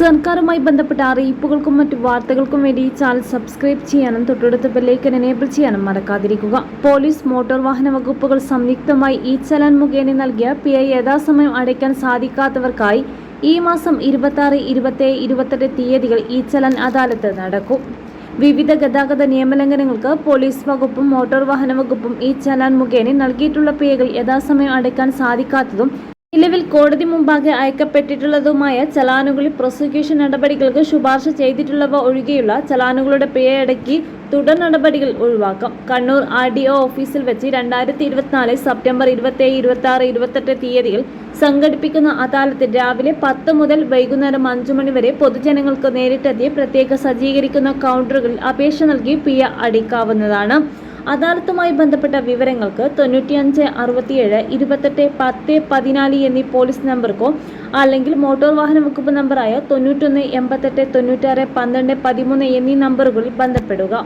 സർക്കാരുമായി ബന്ധപ്പെട്ട അറിയിപ്പുകൾക്കും മറ്റു വാർത്തകൾക്കും വേണ്ടി ഈ ചാനൽ സബ്സ്ക്രൈബ് ചെയ്യാനും തൊട്ടടുത്ത ബെല്ലൈക്കൻ എനേബിൾ ചെയ്യാനും മറക്കാതിരിക്കുക. പോലീസ്, മോട്ടോർ വാഹന വകുപ്പുകൾ സംയുക്തമായി ഈ ചലാൻ മുഖേന നൽകിയ പിഴ യഥാസമയം അടയ്ക്കാൻ സാധിക്കാത്തവർക്കായി ഈ മാസം 26, 27, 28 തീയതികൾ ഈ ചലാൻ അദാലത്ത് നടക്കും. വിവിധ ഗതാഗത നിയമലംഘനങ്ങൾക്ക് പോലീസ് വകുപ്പും മോട്ടോർ വാഹന വകുപ്പും ഈ ചലാൻ മുഖേന നൽകിയിട്ടുള്ള പിഴകൾ യഥാസമയം അടയ്ക്കാൻ സാധിക്കാത്തതും നിലവിൽ കോടതി മുമ്പാകെ അയക്കപ്പെട്ടിട്ടുള്ളതുമായ ചലാനുകളിൽ പ്രോസിക്യൂഷൻ നടപടികൾക്ക് ശുപാർശ ചെയ്തിട്ടുള്ളവ ഒഴികെയുള്ള ചലാനുകളുടെ പിഴയടക്കി തുടർ നടപടികൾ ഒഴിവാക്കാം. കണ്ണൂർ RDO ഓഫീസിൽ വെച്ച് 2024 സെപ്റ്റംബർ 27, 26, 28 തീയതികൾ സംഘടിപ്പിക്കുന്ന അദാലത്ത് രാവിലെ 10 മുതൽ വൈകുന്നേരം 5 മണി വരെ പൊതുജനങ്ങൾക്ക് നേരിട്ടെത്തി പ്രത്യേക സജ്ജീകരിക്കുന്ന കൗണ്ടറുകളിൽ അപേക്ഷ നൽകി പിഴ അടയ്ക്കാവുന്നതാണ്. അദാലത്തുമായി ബന്ധപ്പെട്ട വിവരങ്ങൾക്ക് 95 67 28 10 14 എന്നീ പോലീസ് നമ്പർക്കോ അല്ലെങ്കിൽ മോട്ടോർ വാഹന വകുപ്പ് നമ്പറായ 91 88 96 12 13 എന്നീ നമ്പറുകളിൽ ബന്ധപ്പെടുക.